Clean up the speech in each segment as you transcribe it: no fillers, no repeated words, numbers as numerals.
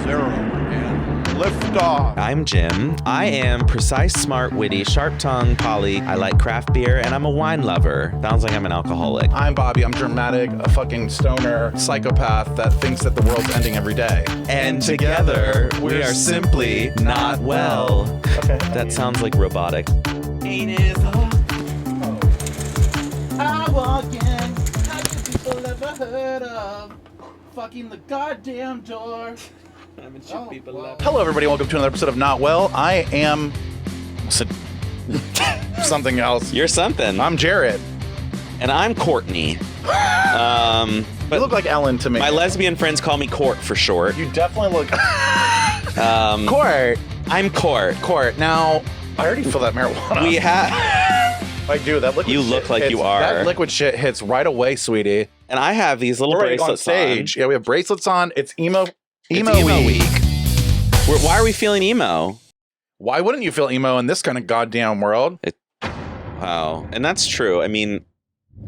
zero, and lift off. I'm Jim. I am precise, smart, witty, sharp-tongued, poly. I like craft beer, and I'm a wine lover. Sounds like I'm an alcoholic. I'm Bobby. I'm dramatic, a fucking stoner psychopath that thinks that the world's ending every day. And together, we are simply not well. Okay. That sounds like robotic. Ain't it I walk in, how do people ever heard of fucking the goddamn door? Hello, everybody. Welcome to another episode of Not Well. I am something else. You're something. I'm Jared. And I'm Courtney. But You look like Ellen to me. my lesbian friends call me Court for short. You definitely look. Court. I'm Court. Court. Now, I already feel that marijuana. We have... I do. That liquid You shit look like hits, you are. That liquid shit hits right away, sweetie. And I have these little We're ready to go on bracelets stage. Yeah, we have bracelets on. It's emo It's week. Why are we feeling emo? Why wouldn't you feel emo in this kind of goddamn world? Wow. And that's true. I mean,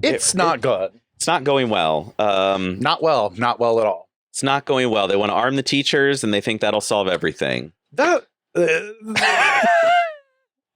It's not good. it's not going well. Not well. Not well at all. It's not going well. They want to arm the teachers, and they think that'll solve everything. That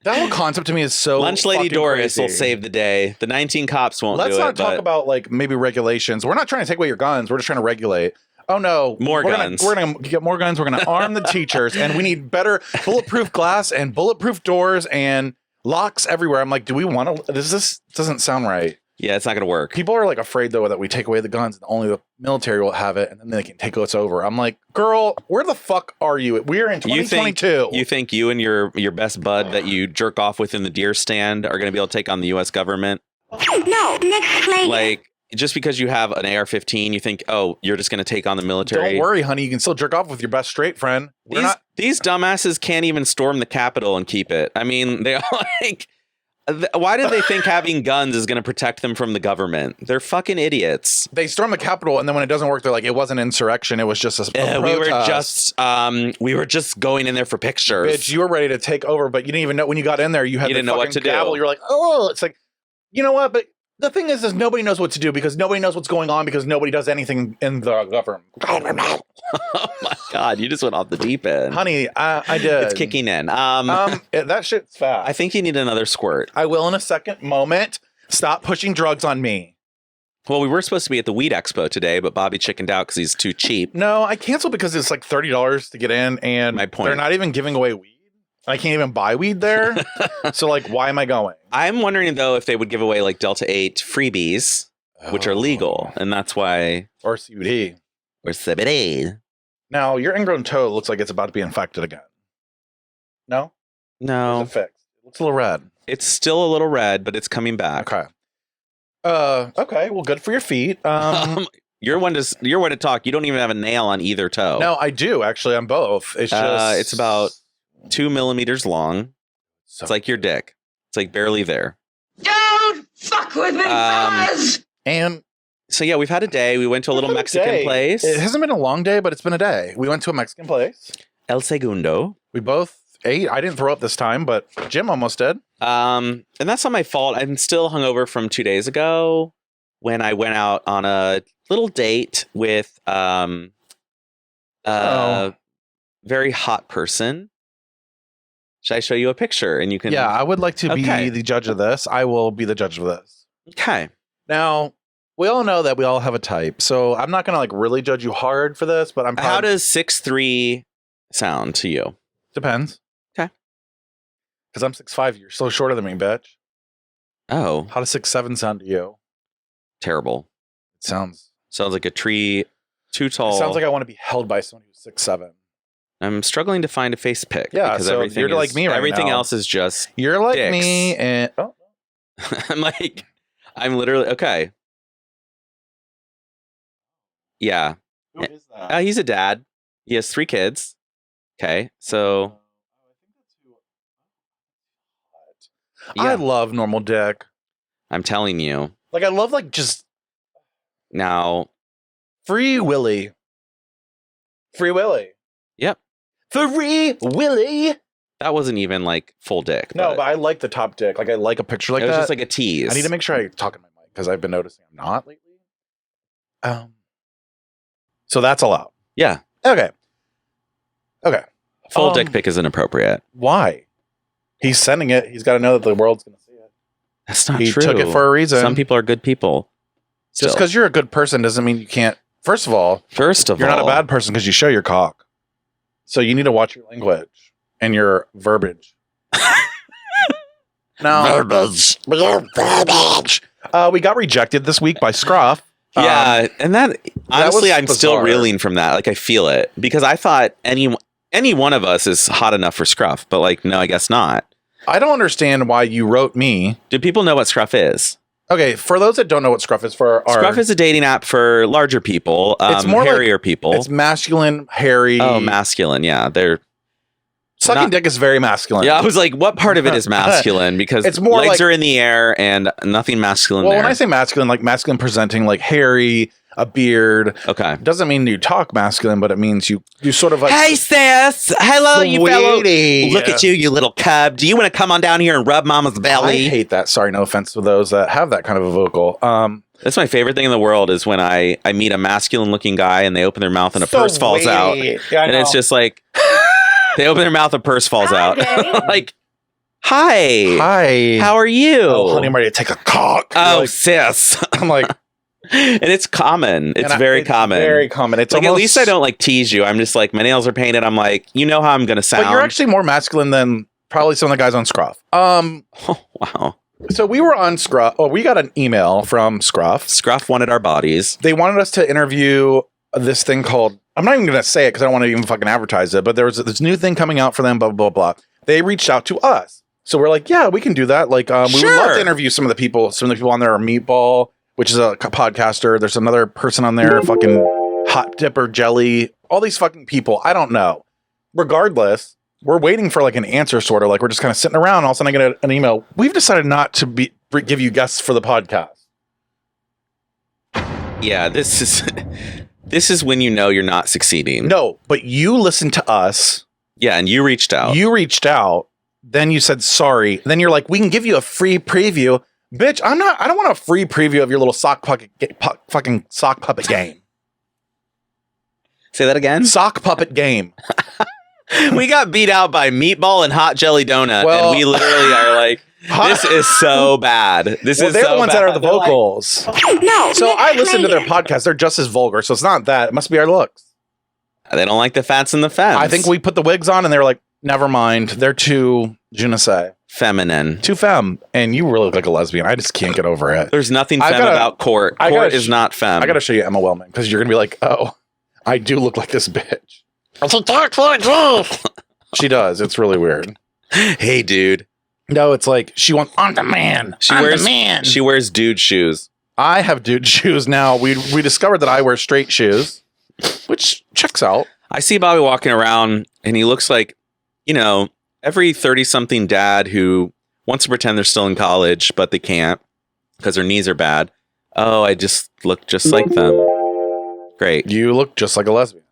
that whole concept to me is so Lunch Lady fucking Doris crazy. will save the day. The 19 cops won't Let's do not it. talk but about like maybe regulations. We're not trying to take away your guns. We're just trying to regulate. Oh no, More we're guns. We're gonna get more guns. We're gonna arm the teachers, and we need better bulletproof glass and bulletproof doors and locks everywhere. I'm like, do we want to? This doesn't sound right. Yeah, it's not going to work. People are like afraid though that we take away the guns and only the military will have it, and then they can take us over. I'm like, girl, where the fuck are you? We're in 2022. You think you and your best bud that you jerk off with in the deer stand are going to be able to take on the U.S. government? No, next slide. Like, just because you have an AR-15, you think, oh, you're just going to take on the military? Don't worry, honey. You can still jerk off with your best straight friend. These dumbasses can't even storm the Capitol and keep it. I mean, they like... Why did they think having guns is going to protect them from the government? They're fucking idiots. They storm the Capitol, and then when it doesn't work, they're like, it wasn't insurrection. It was just a protest. We were just going in there for pictures. Bitch, you were ready to take over, but you didn't even know when you got in there. You had You the didn't know what fucking to do. gavel. You're like, oh, it's like, you know what? But the thing is nobody knows what to do because nobody knows what's going on because nobody does anything in the government. Oh my God, you just went off the deep end. Honey, I did. It's kicking in. That shit's fast. I think you need another squirt. I will in a second moment. Stop pushing drugs on me. Well, we were supposed to be at the Weed Expo today, but Bobby chickened out because he's too cheap. No, I canceled because it's like $30 to get in, and My point. they're not even giving away weed. I can't even buy weed there. So, like, why am I going? I'm wondering, though, if they would give away like Delta 8 freebies, which are legal. And that's why... Or CBD. Or CBD. Now, your ingrown toe looks like it's about to be infected again. No? No. It's fixed. It looks a little red. It's still a little red, but it's coming back. Okay. Okay. Well, good for your feet. You're one to talk. You don't even have a nail on either toe. No, I do actually on both. It's just it's about 2 millimeters long. So It's like your dick. It's like barely there. Don't fuck with me, fellas! and So yeah, we've had a day. We went to a little it's been Mexican day. place. It hasn't been a long day, but it's been a day. We went to a Mexican place. El Segundo. We both ate. I didn't throw up this time, but Jim almost did. And that's not my fault. I'm still hungover from 2 days ago when I went out on a little date with very hot person. Should I show you a picture and you can? Yeah, I would like to Okay. be the judge of this. I will be the judge of this. Okay. Now, we all know that we all have a type, so I'm not gonna like really judge you hard for this, but I'm How probably does 6'3" sound to you? depends. Okay. Because I'm 6'5", you're so shorter than me, bitch. Oh, How does 6'7" sound to you? terrible. It sounds Sounds like a tree too tall. It sounds like I want to be held by someone who's 6'7". I'm struggling to find a face pick. Yeah, because so everything you're like me right everything now. else is just. You're like Dicks. me, and I'm literally okay. Yeah. who is that? He's a dad. He has 3 kids. Okay, so I yeah, love normal dick. I'm telling you Like I love like just now. Free Willy. Free Willy. Yep, Free Willy. that wasn't even like full dick. No, but I like the top dick. Like I like a picture like it was that. just like a tease. I need to make sure I talk in my mic because I've been noticing I'm not lately. So that's allowed. Yeah. Okay. Okay. Full dick pic is inappropriate. Why? He's sending it. He's got to know that the world's going to see it. That's not He true. took it for a reason. Some people are good people. Just because you're a good person doesn't mean you can't. First of all, you're not a bad person because you show your cock. So you need to watch your language and your verbiage. Verbiage. We got rejected this week by Scruff. Yeah, and that honestly, I'm still bizarre. reeling from that. Like, I feel it because I thought any one of us is hot enough for Scruff, but like, no, I guess not. I don't understand why you wrote me. Do people know what Scruff is? Okay, for those that don't know what Scruff is, Scruff is a dating app for larger people, it's more hairier people. It's masculine, hairy. Oh, masculine. Yeah, they're sucking dick is very masculine. Yeah, I was like, what part of it is masculine? Because it's more legs like, are in the air and nothing masculine. Well, there. when I say masculine, like masculine presenting, like hairy, a beard. Okay, doesn't mean you talk masculine, but it means you sort of like. Hey sis, hello you fellow. Sweetie. Look at you little cub. Do you want to come on down here and rub mama's belly? I hate that. Sorry, no offense to those that have that kind of a vocal. That's my favorite thing in the world is when I meet a masculine looking guy and they open their mouth and a purse falls out. Yeah, and it's just like they open their mouth, a purse falls out. Like, hi, how are you? Oh, honey, I'm ready to take a cock. Oh, like, sis. I'm like, and it's common. It's very common. Very common. It's like, almost, at least I don't like tease you. I'm just like, my nails are painted. I'm like, you know how I'm gonna sound. But you're actually more masculine than probably some of the guys on Scruff. Oh, wow. So we were on Scruff. Oh, we got an email from Scruff. Scruff wanted our bodies. They wanted us to interview this thing called, I'm not even going to say it because I don't want to even fucking advertise it, but there was this new thing coming out for them, blah, blah, blah. They reached out to us. So we're like, yeah, we can do that. Like, we would love to interview some of the people. Some of the people on there are Meatball, which is a podcaster. There's another person on there, fucking Hot Dipper Jelly, all these fucking people. I don't know. Regardless, we're waiting for like an answer, sort of like we're just kind of sitting around. All of a sudden I get an email. We've decided not to give you guests for the podcast. Yeah, this is when you know you're not succeeding. No, but you listened to us. Yeah, and you reached out. You reached out. Then you said sorry. Then you're like, we can give you a free preview. Bitch, I don't want a free preview of your little fucking sock puppet game. Say that again? Sock puppet game. We got beat out by Meatball and Hot Jelly Donut, Well, and we literally are like, this is so bad. This is they're so the ones bad. that are the vocals. No. So I listened to their podcast. They're just as vulgar. So it's not that. It must be our looks. They don't like the fats and the femmes. I think we put the wigs on and they were like, never mind. They're too, je ne sais. Feminine. Too femme. And you really look like a lesbian. I just can't get over it. There's nothing femme about Court. Court is not femme. I got to show you Emma Wellman because you're going to be like, oh, I do look like this bitch. She does. It's really weird. Hey, dude. No, it's like she wants, I'm the man. She wears dude shoes. I have dude shoes now. We discovered that I wear straight shoes, which checks out. I see Bobby walking around and he looks like, you know, every 30-something dad who wants to pretend they're still in college, but they can't because their knees are bad. Oh, I just look just like them. Great. You look just like a lesbian.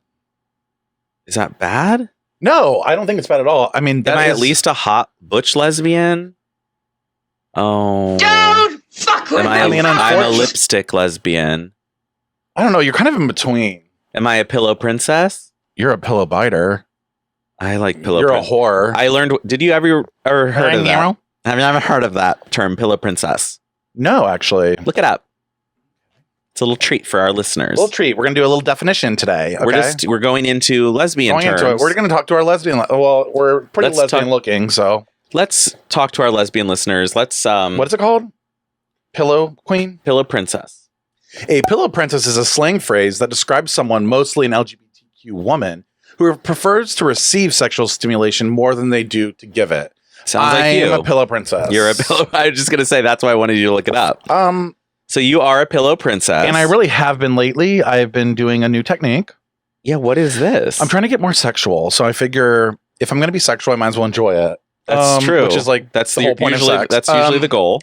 Is that bad? No, I don't think it's bad at all. I mean, am I at least a hot butch lesbian? Oh. Don't fuck with me. I'm a lipstick lesbian. I don't know. You're kind of in between. Am I a pillow princess? You're a pillow biter. I like pillow You're princess. a whore. I learned. Did you ever heard of that? I've never heard of that term, pillow princess. No, actually. Look it up. It's a little treat for our listeners. A little treat. We're going to do a little definition today. Okay? We're going into lesbian terms. We're going to talk to our lesbian. Well, we're pretty lesbian looking, so. Let's talk to our lesbian listeners. Let's what is it called? Pillow queen? Pillow princess. A pillow princess is a slang phrase that describes someone, mostly an LGBTQ woman, who prefers to receive sexual stimulation more than they do to give it. Sounds like you. I'm a pillow princess. You're a pillow. I was just going to say that's why I wanted you to look it up. So you are a pillow princess. And I really have been lately. I've been doing a new technique. Yeah, what is this? I'm trying to get more sexual. So I figure if I'm going to be sexual, I might as well enjoy it. That's true. Which is like that's the whole point of sex. That's usually the goal.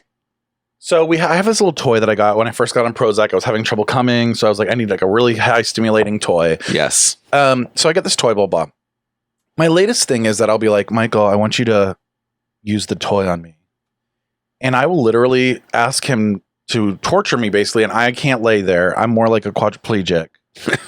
So I have this little toy that I got when I first got on Prozac. I was having trouble coming. So I was like, I need like a really high stimulating toy. Yes. So I get this toy, blah, blah. My latest thing is that I'll be like, Michael, I want you to use the toy on me. And I will literally ask him to torture me basically, and I can't lay there. I'm more like a quadriplegic.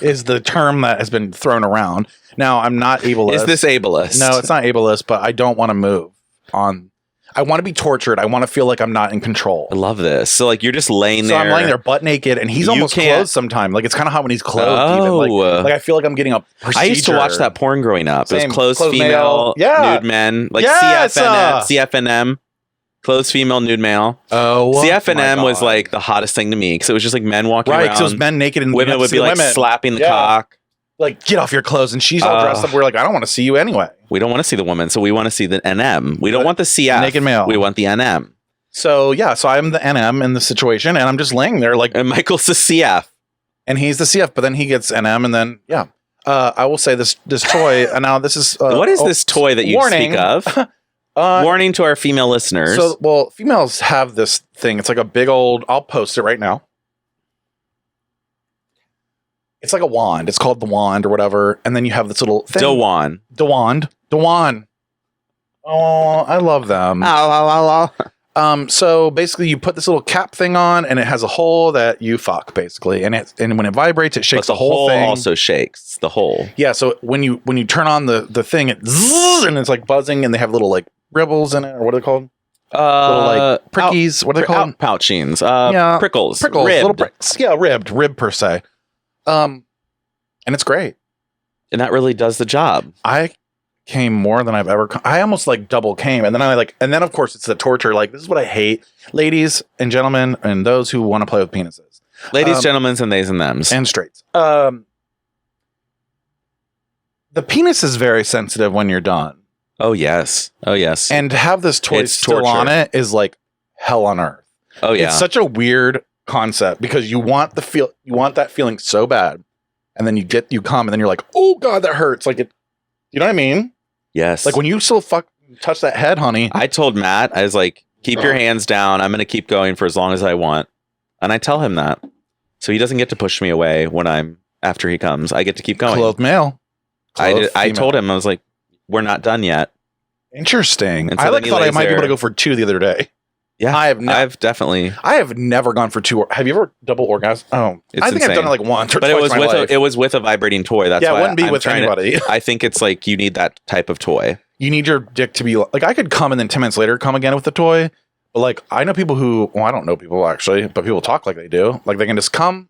is the term that has been thrown around. Now, I'm not ableist. Is this ableist? No, it's not ableist, but I don't want to move on. I want to be tortured. I want to feel like I'm not in control. I love this. So like you're just laying So there. I'm laying there butt naked, and he's You almost can't- clothed sometime. Like it's kind of hot when he's clothed. Oh. Even. Like I feel like I'm getting a procedure. I used to watch that porn growing up. It Same. was clothed Clothed female, male. Yeah. nude men, like Yes, CFNM, clothed female, nude male. Oh, CFNM my was God. like the hottest thing to me because it was just like men walking right. around. So it was men naked and women would be like slapping the cock. Like, get off your clothes, and she's all dressed up. We're like, I don't want to see you anyway. We don't want to see the woman, so we want to see the NM. We don't want the CF. Naked male. We want the NM. So yeah, so I'm the NM in the situation, and I'm just laying there like, And Michael's the CF. and he's the CF, but then he gets NM, and then yeah. I will say this toy, and now this is What is this toy that you warning. speak of? Warning to our female listeners. So, well, females have this thing. It's like a big old. I'll post it right now. It's like a wand. It's called the wand or whatever, and then you have this little thing. Dewan. The wand. Oh, I love them. So basically, you put this little cap thing on, and it has a hole that you fuck basically, and when it vibrates, it shakes But the whole thing. also shakes the hole. Yeah. So when you turn on the thing, it zzz, and it's like buzzing, and they have little like ribbles in it, or what are they called? Little like prickies. What are they called? Pouchings. Yeah. Prickles. Prickles. Ribbed. Little pricks. Yeah, rib per se. And it's great. And that really does the job. I came more than I've ever. I almost like double came, and then of course it's the torture. Like this is what I hate, ladies and gentlemen, and those who want to play with penises, Ladies, gentlemen, and theys and thems. and straights. The penis is very sensitive when you're done, Oh, yes. and to have this toy It's still torture. on it is like hell on earth. Oh, yeah. It's such a weird concept because you want that feeling so bad, and then you come, and then you're like, oh god, that hurts. Like it, you know what I mean? Yes. Like when you still touch that head, honey. I told Matt, I was like, keep your hands down. I'm going to keep going for as long as I want. And I tell him that. So he doesn't get to push me away after he comes. I get to keep going. Clothed male. I Female. told him, I was like, we're not done yet. Interesting. And so I then he thought I lays might be able there. to go for 2 the other day. Yeah. I have I've definitely. I have never gone for 2. Have you ever double orgasm? Oh, It's I think I've insane. done it like once or But twice in my life. it was with a vibrating toy. That's Yeah, why it wouldn't be I'm with trying to- anybody. I think it's like you need that type of toy. You need your dick to be like I could come and then 10 minutes later come again with the toy. But like I know people who, well, I don't know people actually, but people talk like they do. Like they can just come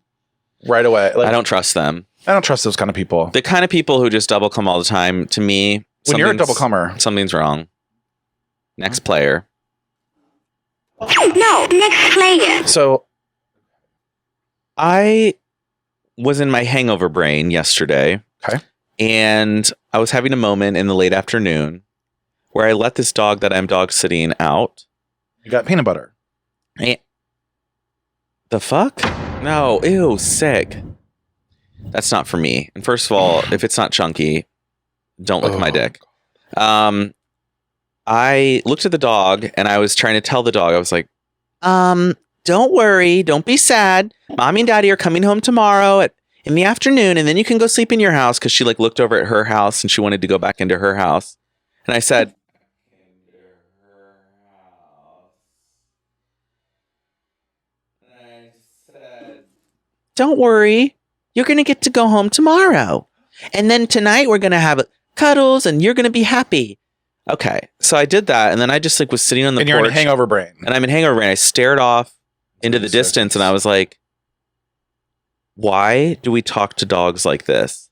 right away. Like I don't trust them. I don't trust those kind of people. The kind of people who just double come all the time, to me, When you're a something's- double comer, something's wrong. Next player. No, next player. so I was in my hangover brain yesterday. Okay. And I was having a moment in the late afternoon where I let this dog that I'm dog sitting out. you got peanut butter. The fuck? No, ew, sick. That's not for me. And first of all, if it's not chunky, don't lick my Oh. dick. I looked at the dog and I was trying to tell the dog, I was like, don't worry, don't be sad. Mommy and Daddy are coming home tomorrow in the afternoon, and then you can go sleep in your house, because she like looked over at her house and she wanted to go back into her house. And I said, don't worry, you're going to get to go home tomorrow. And then tonight we're going to have cuddles and you're going to be happy. Okay. So I did that. And then I just like was sitting on the And porch. you're in a hangover brain. And I'm in hangover brain. I stared off into the distance and I was like, why do we talk to dogs like this?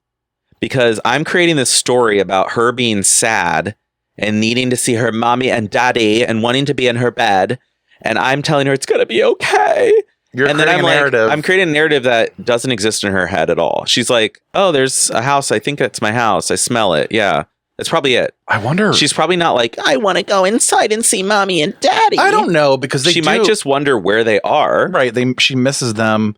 Because I'm creating this story about her being sad and needing to see her mommy and daddy and wanting to be in her bed. And I'm telling her it's going to be okay. You're And then creating I'm a narrative. I'm creating a narrative that doesn't exist in her head at all. She's like, oh, there's a house. I think it's my house. I smell it. Yeah. That's probably it. I wonder. She's probably not like, I want to go inside and see mommy and daddy. I don't know because She might just wonder where they are. right. She misses them.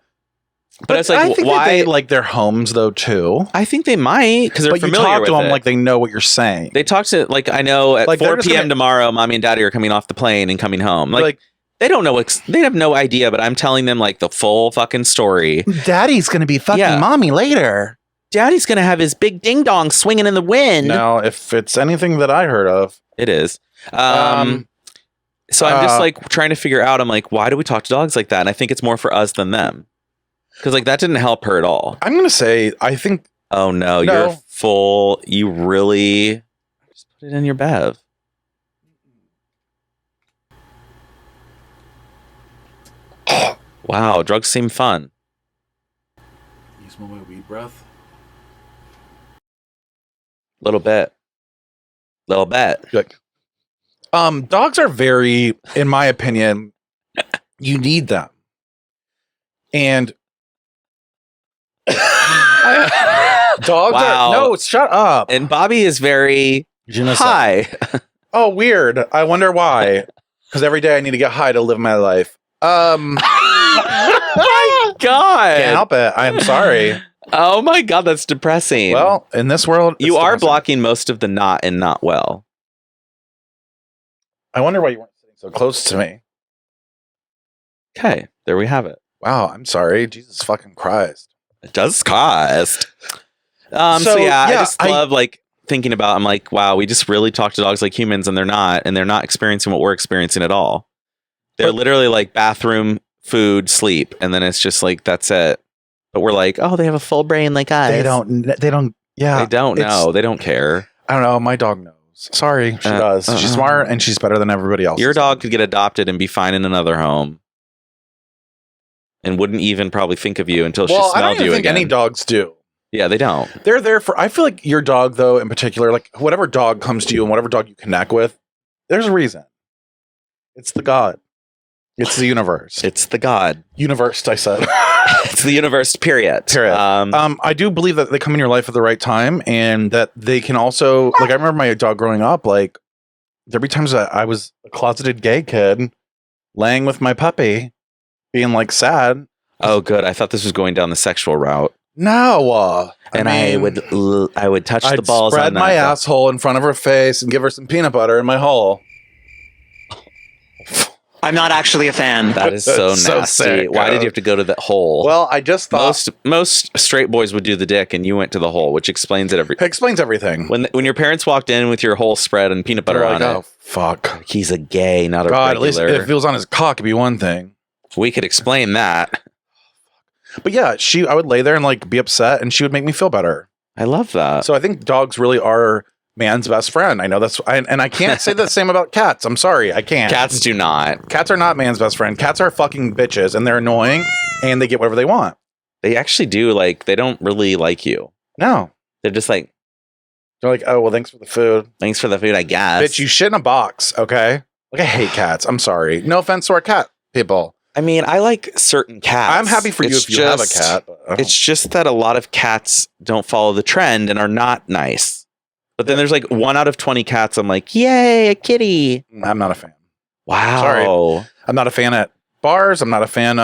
But it's like, I think why? that they like their homes though too. I think they might, because they're But you familiar talk with to them it. like they know what you're saying. They talk to, like, I know at Like, they're 4 just p.m. gonna- tomorrow, mommy and daddy are coming off the plane and coming home. Like they don't know. They have no idea, but I'm telling them like the full fucking story. Daddy's gonna be fucking Yeah. mommy later. Daddy's going to have his big ding dong swinging in the wind. Now, if it's anything that I heard of, It is. So I'm just like trying to figure out, I'm like, why do we talk to dogs like that? And I think it's more for us than them. Because like that didn't help her at all. I'm gonna say I think. Oh no, No. you're full. You really just put it in your bev. Wow, drugs seem fun. You smell my weed breath? Little bit. Like, dogs are very, in my opinion, you need them, and dogs Wow. are no. Shut up. And Bobby is very high. Oh, weird. I wonder why. Because every day I need to get high to live my life. My God. Can't help it. I'm sorry. Oh my God, that's depressing. Well, in this world, you it's are depressing. blocking most of the not and not well. I wonder why you weren't sitting so close to me. Okay, there we have it. Wow, I'm sorry. Jesus fucking Christ. It does cost. So So, yeah, I yeah, just love like thinking about. I'm like, wow, we just really talk to dogs like humans, and they're not experiencing what we're experiencing at all. They're literally like bathroom, food, sleep, and then it's just like that's it. But we're like, oh, they have a full brain like us. They don't. Yeah, They don't know. They don't care. I don't know. My dog knows. Sorry, she does. She's smart and she's better than everybody else. Your dog could get adopted and be fine in another home, and wouldn't even probably think of you until she I don't smelled even you think again. any dogs do. Yeah, they don't. They're there for. I feel like your dog, though, in particular, like whatever dog comes to you and whatever dog you connect with, there's a reason. It's the God. It's the universe. It's the God. Universe, I said. It's the universe. Period. I do believe that they come in your life at the right time, and that they can also, like, I remember my dog growing up. Like, there'd be times that I was a closeted gay kid, laying with my puppy, being like sad. Oh, good. I thought this was going down the sexual route. No, I would touch I'd the balls. spread on that. my asshole in front of her face and give her some peanut butter in my hole. I'm not actually a fan. That is so So nasty. sick. Why did you have to go to that hole? Well, I just thought most straight boys would do the dick, and you went to the hole, which explains it. it explains everything. When your parents walked in with your hole spread and peanut butter They're on like, it, oh fuck, he's a gay, not a God. At least regular. if it was on his cock, it'd be one thing. We could explain that. But yeah, I would lay there and like be upset, and she would make me feel better. I love that. So I think dogs really are man's best friend. I know and I can't say the same about cats. I'm sorry, I can't. Cats do not. Cats are not man's best friend. Cats are fucking bitches, and they're annoying, and they get whatever they want. They actually do. Like, they don't really like you. No, They're just like, they're like, oh well, thanks for the food, thanks for the food, I guess. bitch. You shit in a box, okay? Like I hate cats. I'm sorry. No offense to our cat people. I mean, I like certain cats. I'm happy for you if you have a cat. But I don't- It's just that a lot of cats don't follow the trend and are not nice. But then there's like 1 out of 20 cats. I'm like, yay, a kitty. I'm not a fan. Wow. Sorry. I'm not a fan at bars. I'm not a fan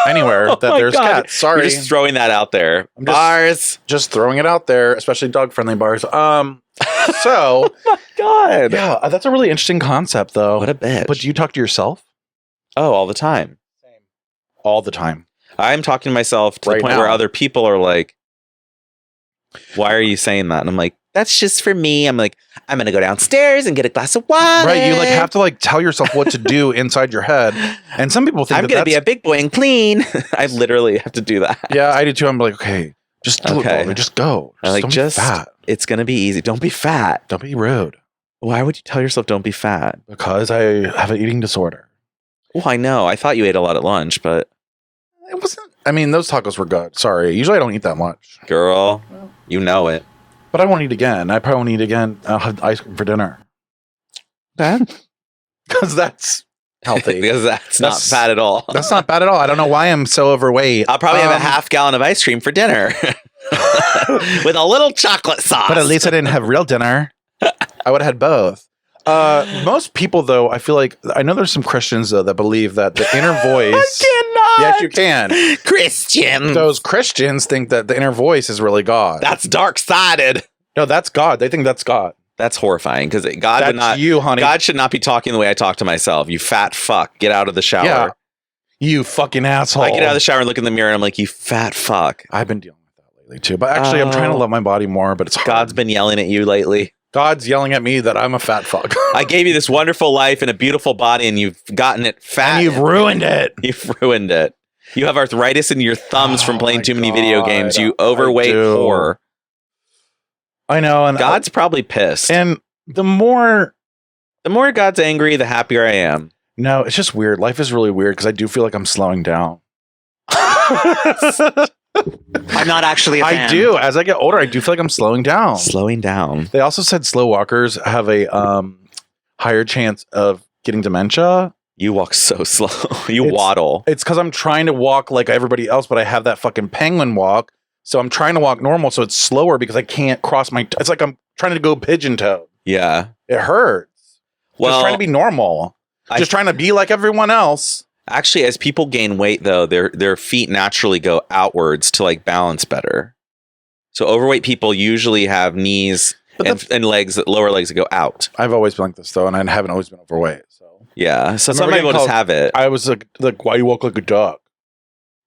anywhere that my there's God. cats. Sorry. You're just throwing that out there. I'm just- Bars. Just throwing it out there, especially dog friendly bars. So God. yeah, that's a really interesting concept though. What a bitch. But do you talk to yourself? Oh, all the time. All the time. I'm talking to myself to Right the point now. where other people are like, why are you saying that? And I'm like, that's just for me. I'm like, I'm going to go downstairs and get a glass of water. Right. You like have to like tell yourself what to do inside your head. And some people think I'm going to be a big boy and clean. I literally have to do that. Yeah, I do too. I'm like, okay, just do Okay. it, Bobby. Just go. I like, don't be just, fat. it's going to be easy. Don't be fat. Don't be rude. Why would you tell yourself don't be fat? Because I have an eating disorder. Well, I know. I thought you ate a lot at lunch, but It wasn't. I mean, those tacos were good. Sorry. Usually I don't eat that much. girl, you know it. But I won't eat again. I probably won't eat again. I'll have ice cream for dinner. Bad? Because that's healthy. Because that's not That's- fat at all. That's not bad at all. I don't know why I'm so overweight. I'll probably have a half gallon of ice cream for dinner with a little chocolate sauce. But at least I didn't have real dinner. I would have had both. Most people, though, I feel like I know there's some Christians though that believe that the inner voice. cannot. Yes, you can. Christian. Those Christians think that the inner voice is really God. That's dark sided. No, that's God. They think that's God. That's horrifying because God That's would not. you, honey. God should not be talking the way I talk to myself. You fat fuck. Get out of the shower. Yeah. You fucking asshole. I get out of the shower and look in the mirror and I'm like, you fat fuck. I've been dealing with that lately too. But actually, I'm trying to Oh. love my body more. But it's hard. God's been yelling at you lately. God's yelling at me that I'm a fat fuck. I gave you this wonderful life and a beautiful body and you've gotten it fat. And you've ruined it. You've ruined it. You have arthritis in your thumbs from playing too many God, video games. You overweight whore. I know. And God's probably pissed. And the more God's angry, the happier I am. No, it's just weird. Life is really weird because I do feel like I'm slowing down. I'm not actually a fan. I do. As I get older, I do feel like I'm slowing down. Slowing down. They also said slow walkers have a higher chance of getting dementia. You walk so slow. You waddle. It's because I'm trying to walk like everybody else, but I have that fucking penguin walk. So I'm trying to walk normal, so it's slower because I can't cross my... It's like I'm trying to go pigeon-toed. Yeah. It hurts. Well, just trying to be normal. Just trying to be like everyone else. Actually, as people gain weight, though, their feet naturally go outwards to like balance better. So overweight people usually have knees and legs, lower legs that go out. I've always been like this, though, and I haven't always been overweight. So yeah. So some people just have it. I was like, why you walk like a duck?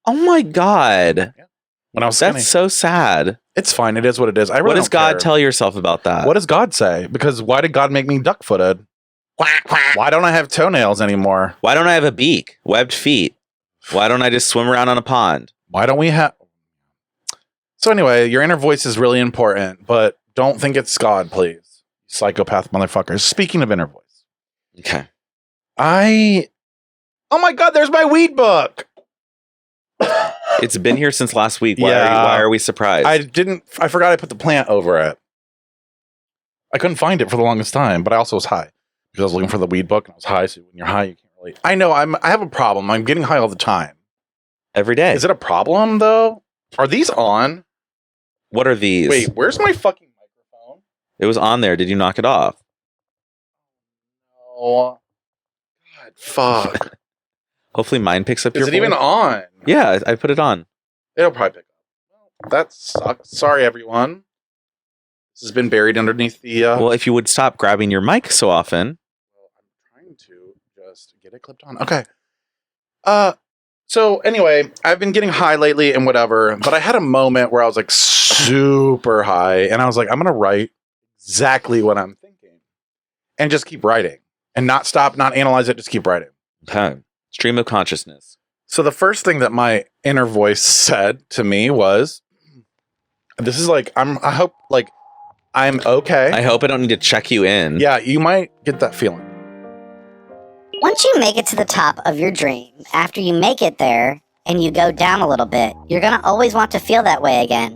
Oh my God. Yeah. When I was skinny. That's so sad. It's fine. It is what it is. What does God tell yourself about that? What does God say? Because why did God make me duck-footed? Why don't I have toenails anymore? Why don't I have a beak? Webbed feet? Why don't I just swim around on a pond? Why don't we have... So anyway, your inner voice is really important, but don't think it's God, please. Psychopath motherfuckers. Speaking of inner voice. Okay. Oh my God, there's my weed book. It's been here since last week. Why are we surprised? I forgot I put the plant over it. I couldn't find it for the longest time, but I also was high. Because I was looking for the weed book and I was high, so when you're high, you can't really... I know, I have a problem. I'm getting high all the time. Every day. Is it a problem, though? Are these on? What are these? Wait, where's my fucking microphone? It was on there. Did you knock it off? Oh. God, fuck. Hopefully mine picks up your Is it even on? Yeah, I put it on. It'll probably pick up. That sucks. Sorry, everyone. This has been buried underneath the... Well, if you would stop grabbing your mic so often... I'm trying to just get it clipped on. Okay. So anyway, I've been getting high lately and whatever, but I had a moment where I was like super high and I was like, I'm going to write exactly what I'm thinking and just keep writing and not stop, not analyze it, just keep writing. Okay. Stream of consciousness. So the first thing that my inner voice said to me was, this is like, I hope like I'm okay. I hope I don't need to check you in. Yeah, you might get that feeling. Once you make it to the top of your dream, after you make it there and you go down a little bit, you're going to always want to feel that way again.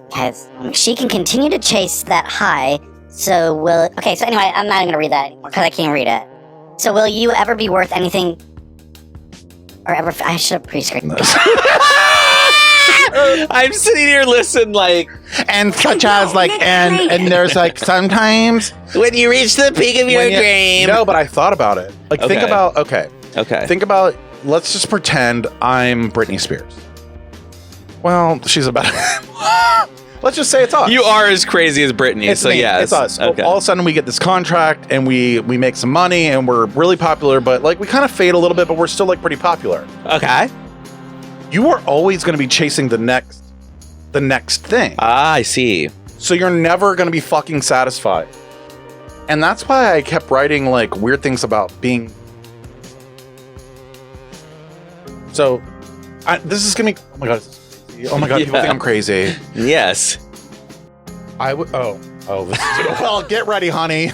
Because she can continue to chase that high, so will... Okay, so anyway, I'm not even going to read that anymore because I can't read it. So will you ever be worth anything... Or ever... I should have pre-screened this. I'm sitting here listening like... And such as like... And there's like sometimes... When you reach the peak of your dream... No, but I thought about it. Like think about... Okay. Think about... Let's just pretend I'm Britney Spears. Well, she's about... Let's just say it's us. You are as crazy as Britney, It's so me. yes. It's us. Okay. All of a sudden we get this contract and we make some money and we're really popular, but like we kind of fade a little bit, but we're still like pretty popular. Okay. You are always going to be chasing the next thing. Ah, I see. So you're never going to be fucking satisfied. And that's why I kept writing like weird things about being... So this is going to be... Oh my God. Oh my God, people think I'm crazy. Yes. Oh, this is, well, get ready, honey.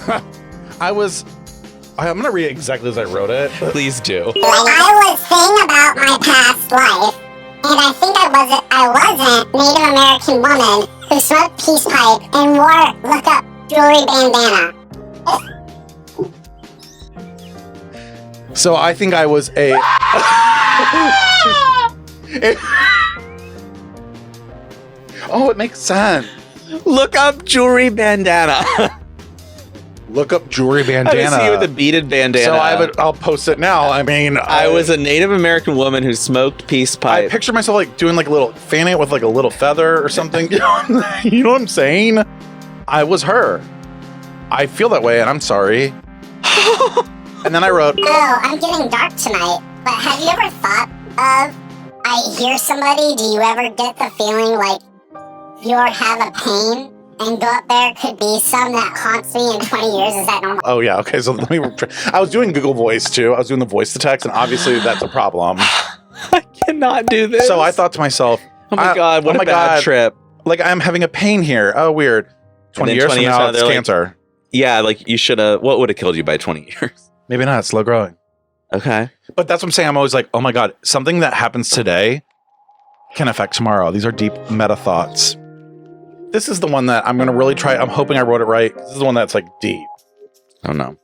I'm going to read it exactly as I wrote it. Please do. Like, I was saying about my past life, and I think I wasn't Native American woman who smoked peace pipe and wore look-up jewelry bandana. So I think I was a... Oh, it makes sense. Look up jewelry bandana. Look up jewelry bandana. I see you with a beaded bandana. So I'll post it now. I mean, I was a Native American woman who smoked peace pipe. I picture myself like doing like a little fanning it with like a little feather or something. You know what I'm saying? I was her. I feel that way, and I'm sorry. And then I wrote, Oh, I'm getting dark tonight, but have you ever thought of, I hear somebody, do you ever get the feeling like you have a pain and go up there could be some that haunts me in 20 years? Is that normal? oh yeah, okay. So I was doing Google Voice too. I was doing the voice to text, and obviously that's a problem. I cannot do this. So I thought to myself, oh my God, what oh a my bad God. trip. like I'm having a pain here. Oh, weird. 20 then years 20 from years now, from now, it's they're like- cancer. Yeah, like you should have. What would have killed you by 20 years? Maybe not. It's slow growing. Okay. But that's what I'm saying. I'm always like, oh my God, something that happens today can affect tomorrow. These are deep meta thoughts. This is the one that I'm going to really try. I'm hoping I wrote it right. This is the one that's like deep. Oh no.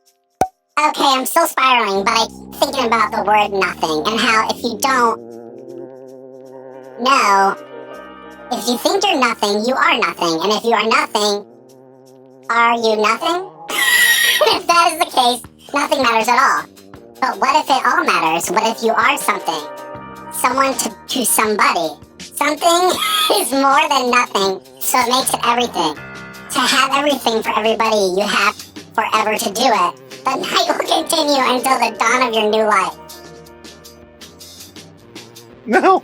Okay, I'm still spiraling, but I keep thinking about the word nothing and how if you don't know, if you think you're nothing, you are nothing. And if you are nothing, are you nothing? If that is the case, nothing matters at all. But what if it all matters? What if you are something? Someone to somebody. Something is more than nothing, so it makes it everything. To have everything for everybody, you have forever to do it. The night will continue until the dawn of your new life. No.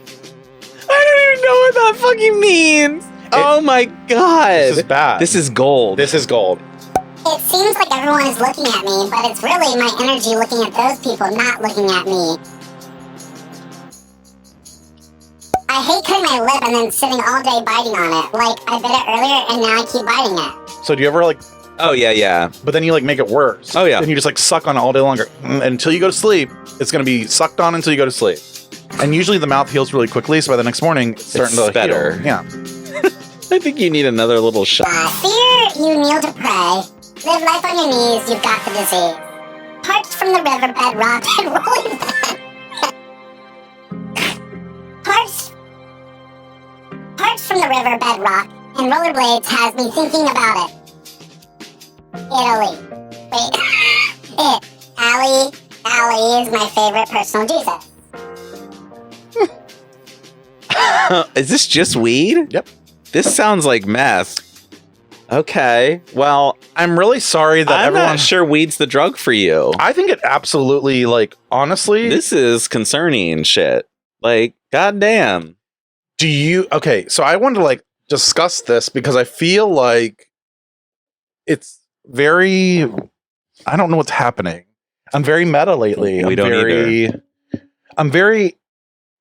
I don't even know what that fucking means. Oh my God. This is bad. This is gold. This is gold. It seems like everyone is looking at me, but it's really my energy looking at those people, not looking at me. I hate cutting my lip and then sitting all day biting on it. Like, I bit it earlier and now I keep biting it. So do you ever like, Oh yeah, yeah. but then you like make it worse. Oh, yeah. And you just like suck on it all day longer. And until you go to sleep, it's going to be sucked on until you go to sleep. And usually the mouth heals really quickly. So by the next morning, it's starting to better. heal. Yeah. I think you need another little shot. Fear, you kneel to pray. Live life on your knees, you've got the disease. Parched from the riverbed, robbed and rolling back. Parched from the riverbed rock and rollerblades has me thinking about it. Italy. Wait. Ali is my favorite personal Jesus. Is this just weed? Yep. This sounds like meth. Okay. Well, I'm really sorry that I'm everyone. not sure weed's the drug for you. I think it absolutely, like, honestly. This is concerning shit. Like, goddamn. Do you okay, so I wanted to like discuss this because I feel like it's very I don't know what's happening. I'm very meta lately. We don't either. I'm very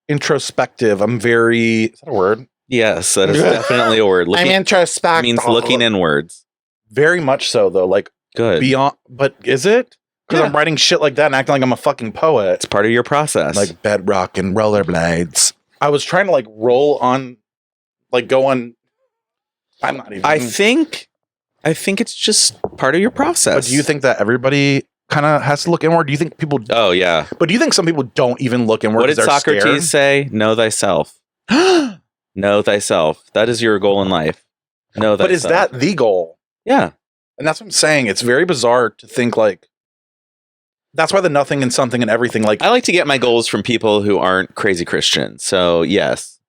introspective. I'm very is that a word? Yes, that is definitely a word. I'm introspective. Means looking inwards. Very much so though. Like Good. beyond but is it? Because Yeah. I'm writing shit like that and acting like I'm a fucking poet. It's part of your process. Like bedrock and rollerblades. I was trying to like roll on like go on I'm not even I think it's just part of your process. But do you think that everybody kind of has to look inward? Do you think people? Oh yeah. But do you think some people don't even look inward? What did 'cause they're Socrates say? Know thyself. Know thyself. That is your goal in life. Know thyself. But is that the goal? Yeah. And that's what I'm saying. It's very bizarre to think like. That's why the nothing and something and everything like. I like to get my goals from people who aren't crazy Christians. So yes,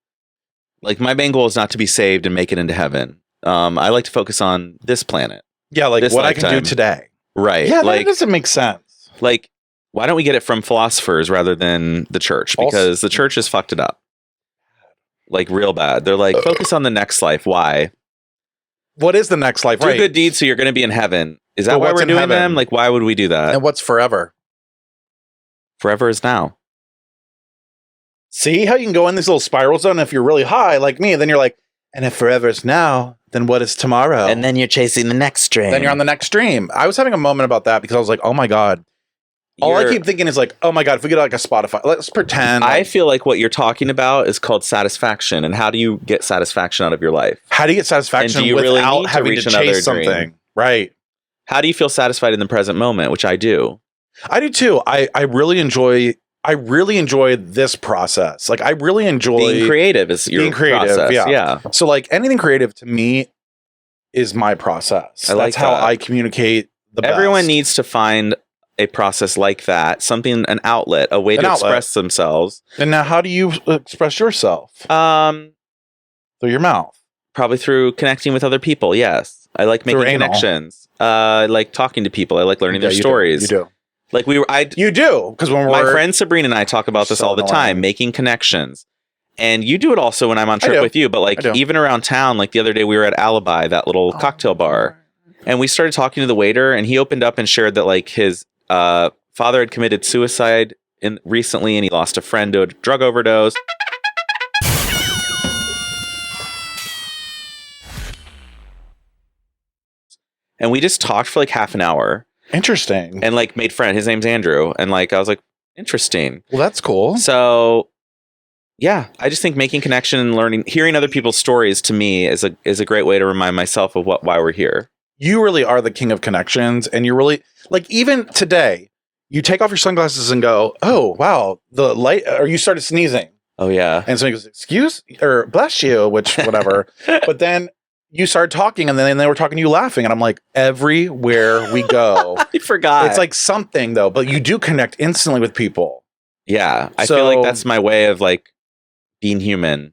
like my main goal is not to be saved and make it into heaven. I like to focus on this planet. Yeah, like this what I can lifetime. do today. Right. Yeah, like, that doesn't make sense. like, why don't we get it from philosophers rather than the church? Because the church has fucked it up. Like real bad. They're like, focus on the next life. Why? What is the next life? Do Right. good deeds so you're going to be in heaven. Is that But why what's we're in doing heaven? them? Like, why would we do that? And what's forever? Forever is now. See how you can go in this little spiral zone if you're really high like me, then you're like, and if forever is now, then what is tomorrow? And then you're chasing the next stream. then you're on the next stream. I was having a moment about that because I was like, oh my God. All I keep thinking is like, oh my God, if we get like a Spotify, let's pretend. I feel like what you're talking about is called satisfaction. And how do you get satisfaction out of your life? how do you get satisfaction And do you really without need to having reach to another chase dream? something? Right. How do you feel satisfied in the present moment? Which I do. I do too. I really enjoy this process. Like I really enjoy Being creative is your being creative, process. yeah. So like anything creative to me is my process. I like That's how that. I communicate the Everyone best. needs to find a process like that, something, an outlet, a way An to outlet. express themselves. And now how do you express yourself? Through your mouth. Probably through connecting with other people. Yes, I like Through making anal. connections. I like talking to people. I like learning their Yeah, you stories. Do. You do. Like You do. Because when my we're friend Sabrina and I talk about this So all the annoying. time, making connections. And you do it also when I'm on I trip do. with you, but like I do. even around town, like the other day we were at Alibi, that little cocktail bar, and we started talking to the waiter, and he opened up and shared that like his father had committed suicide recently, and he lost a friend to a drug overdose. And we just talked for like half an hour Interesting. and like made friends. His name's Andrew. And like, I was like, interesting. Well, that's cool. So yeah, I just think making connection and learning, hearing other people's stories to me is a great way to remind myself of why we're here. You really are the king of connections. And you're really like, even today, you take off your sunglasses and go, oh, wow, the light, or you started sneezing. Oh yeah. And somebody goes, excuse, or bless you, which whatever. But then you started talking and then they were talking to you laughing. And I'm like, everywhere we go. I forgot. It's like something though, but you do connect instantly with people. Yeah. I So- feel like that's my way of like being human.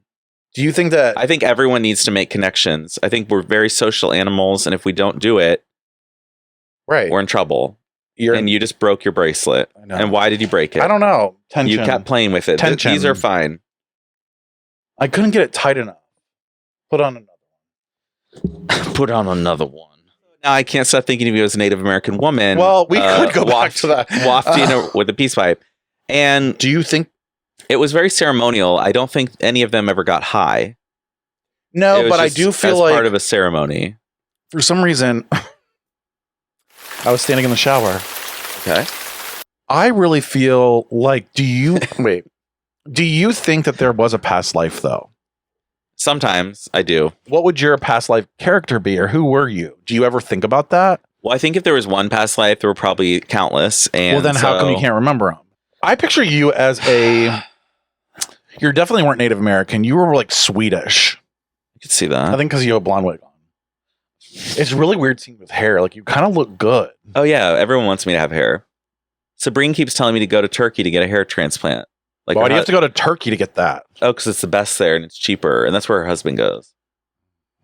Do you think that, I think everyone needs to make connections. I think we're very social animals. And if we don't do it, right, we're in trouble. you're, And you just broke your bracelet. I know. And why did you break it? I don't know. Tension. You kept playing with it. Tension. These are fine. I couldn't get it tight enough. Put on another. Put on another one. Now I can't stop thinking of you as a Native American woman. Well, we could go back to that. Wafting with a peace pipe. And Do you think? it was very ceremonial. I don't think any of them ever got high. It No, was but I just do feel as like part of a ceremony. for some reason, I was standing in the shower. Okay. I really feel like, do you think that there was a past life though? Sometimes I do. What would your past life character be, or who were you? Do you ever think about that? Well, I think if there was one past life, there were probably countless. And Well, then how come you can't remember them? I picture you as a. You definitely weren't Native American. You were like Swedish. I could see that. I think because you have a blonde wig on. It's really weird seeing you with hair. Like you kind of look good. Oh yeah, everyone wants me to have hair. Sabrine keeps telling me to go to Turkey to get a hair transplant. Like, Why do you have to go to Turkey to get that? Oh, because it's the best there and it's cheaper, and that's where her husband goes.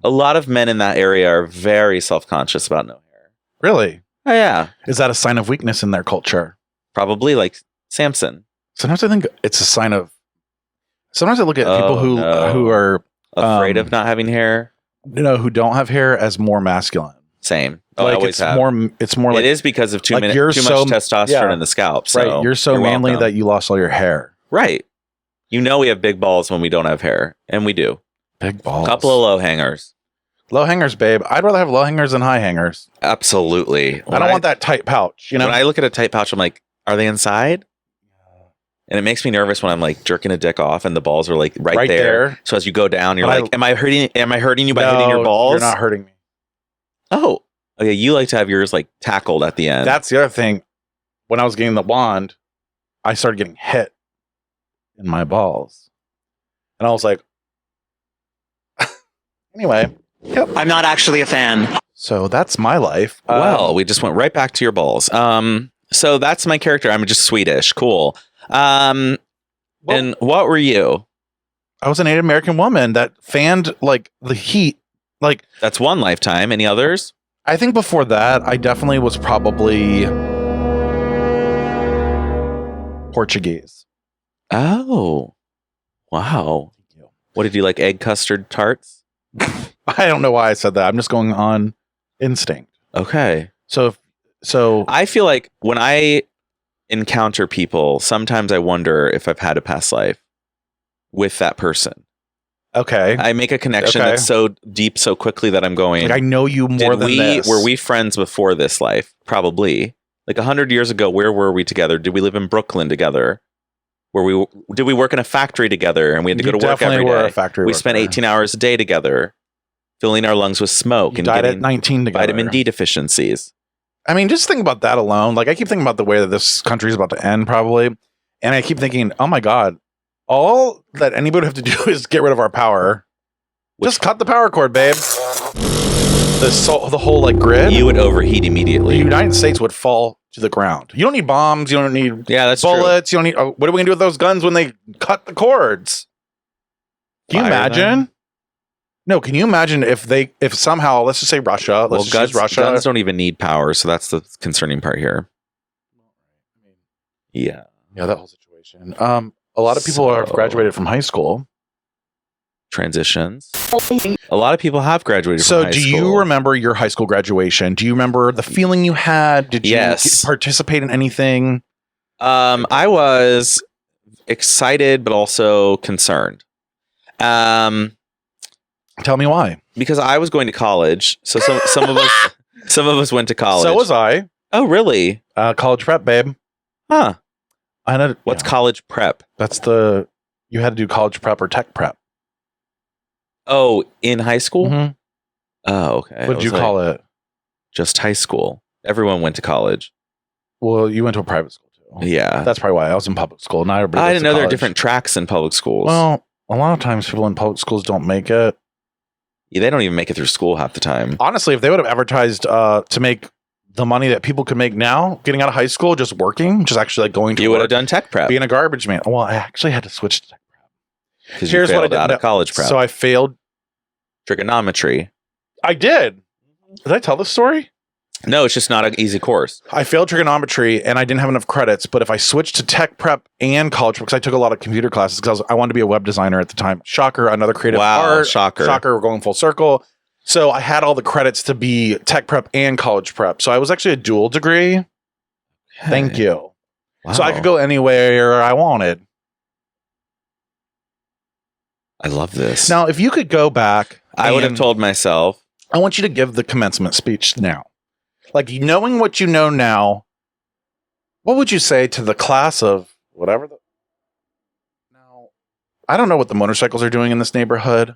A lot of men in that area are very self-conscious about no hair. Really? Oh yeah, Is that a sign of weakness in their culture? probably like Samson. Sometimes I think it's a sign of. Sometimes I look at people who no. who are Afraid of not having hair. who don't have hair as more masculine. Same. Oh, I Like always it's have. more. It's more like it is because of too like much you're so- testosterone yeah. in the scalp. So right. You're so manly welcome. that you lost all your hair. Right. You know we have big balls when we don't have hair, and we do. Big balls. Couple of low hangers. low hangers, babe. I'd rather have low hangers than high hangers. Absolutely. I don't want that tight pouch. You know. When I look at a tight pouch, I'm like, are they inside? And it makes me nervous when I'm like jerking a dick off and the balls are like right there. So as you go down, you're But like, am I hurting you by hitting your No, balls? You're not hurting me. Oh, okay. You like to have yours like tackled at the end. That's the other thing. When I was getting the blonde, I started getting hit in my balls. And I was like, anyway. Yep. I'm not actually a fan. So that's my life. Well, we just went right back to your balls. So that's my character. I'm just Swedish. Cool. And what were you? I was a Native American woman that fanned like the heat. Like That's one lifetime. Any others? I think before that, I definitely was probably Portuguese. Oh, wow. What did you like? Egg custard tarts? I don't know why I said that. I'm just going on instinct. Okay. So I feel like when I encounter people, sometimes I wonder if I've had a past life with that person. okay. I make a connection Okay. that's so deep so quickly that I'm going, Like I know you more than this. were we friends before this life? Probably. Like 100 years ago, where were we together? Did we live in Brooklyn together? Did we work in a factory together and we had to You go to work definitely every were day? a factory We spent worker. 18 hours a day together, filling our lungs with smoke You and died at getting 19 together. vitamin D deficiencies. I mean, just think about that alone. Like I keep thinking about the way that this country is about to end probably. And I keep thinking, oh my God, all that anybody would have to do is get rid of our power. Just cut the power cord, babe. The whole like grid. You would overheat The immediately. United States would fall to the ground. You don't need bombs. You don't need Yeah, that's bullets. You don't need. What are we gonna do with those guns when they cut the cords? Can you Fire imagine? them? No, can you imagine if somehow, let's just say Russia, let's just use Russia. Guns don't even need power, so that's the concerning part here. Yeah. Yeah, that whole situation. A lot of people have So- graduated from high school. Transitions. A lot of people have graduated So, from high do school. you remember your high school graduation? Do you remember the feeling you had? Did you Yes. participate in anything? I was excited, but also concerned. Tell me why. Because I was going to college, so some of us went to college. So was I. Oh, really? College prep, babe. Huh? I know. What's college prep? That's you had to do college prep or tech prep. Oh, in high school? Mhm. Oh, okay. What did you call it? Just high school. Everyone went to college. Well, you went to a private school too. Yeah. That's probably why I was in public school. Not everybody. I goes didn't to know there are college. different tracks in public schools. Well, a lot of times people in public schools don't make it. Yeah, they don't even make it through school half the time. Honestly, if they would have advertised to make the money that people could make now, getting out of high school, just working, just actually like going to You work, would have done tech prep being a garbage man. Well, I actually had to switch to tech prep. because you failed out of college prep. So I failed. Trigonometry. I did. Did I tell this story? No, it's just not an easy course. I failed trigonometry and I didn't have enough credits. But if I switched to tech prep and college prep, because I took a lot of computer classes because I wanted to be a web designer at the time. Shocker, another creative art. Shocker. We're going full circle. So I had all the credits to be tech prep and college prep. So I was actually a dual degree. Thank you. Wow. So I could go anywhere I wanted. I love this. Now, if you could go back, I would have and- told myself, I want you to give the commencement speech now. Like, knowing what you know now, what would you say to the class of whatever? Now, I don't know what the motorcycles are doing in this neighborhood.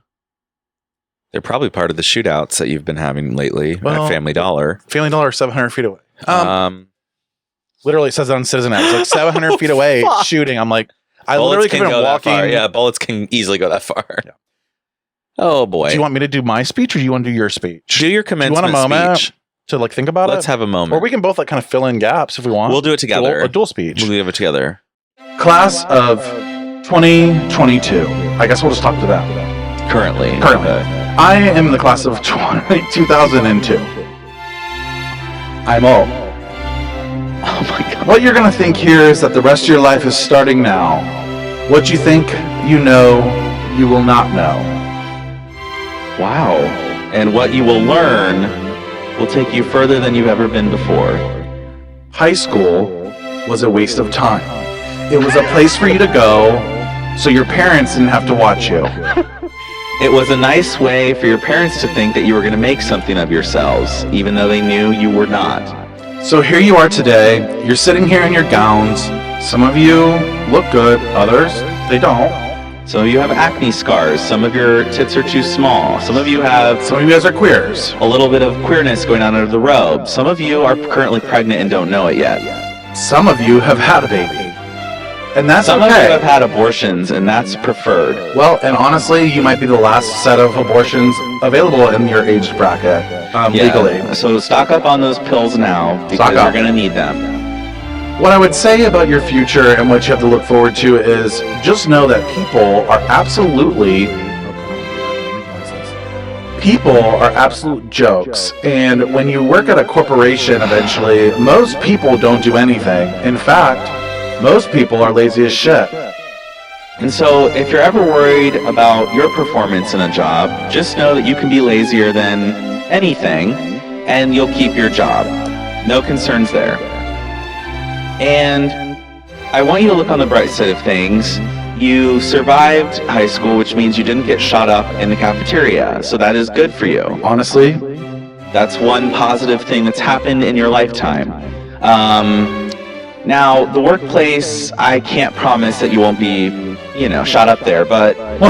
they're probably part of the shootouts that you've been having lately Well, at Family Dollar. Family Dollar, 700 feet away. Literally It says it on Citizen App. It's like 700 feet away shooting. I'm like, I bullets literally could can have go been that far. walking. Yeah, bullets can easily go that far. Yeah. Oh boy. Do you want me to do my speech or do you want to do your speech? do your Do you commencement want a moment speech? to like think about Let's it? have a moment. Or we can both like kind of fill in gaps if we want. We'll do it together. A dual speech. We'll do it together. Class of 2022. I guess we'll just talk to that. Currently. I am in the class of 2002. I'm old. Oh my god. What you're going to think here is that the rest of your life is starting now. What you think you know, you will not know. Wow. And what you will learn will take you further than you've ever been before. High school was a waste of time. It was a place for you to go so your parents didn't have to watch you. It was a nice way for your parents to think that you were going to make something of yourselves, even though they knew you were not. So here you are today. You're sitting here in your gowns. Some of you look good, others, they don't. Some of you have acne scars. Some of your tits are too small. Some of you have Some of you guys are queers. a little bit of queerness going on under the robe. Some of you are currently pregnant and don't know it yet. Some of you have had a baby. And that's Some of you have okay. had abortions, and that's preferred. Well, and honestly, you might be the last set of abortions available in your age bracket, legally. So stock up on those pills now, because Stock you're up. going to need them. What I would say about your future and what you have to look forward to is just know that people are absolute jokes. And when you work at a corporation eventually, most people don't do anything. In fact, most people are lazy as shit. And so if you're ever worried about your performance in a job, just know that you can be lazier than anything, and you'll keep your job. No concerns there. And I want you to look on the bright side of things. You survived high school, which means you didn't get shot up in the cafeteria. So that is good for you. Honestly, That's one positive thing that's happened in your lifetime. Now, the workplace, I can't promise that you won't be, shot up there, but... or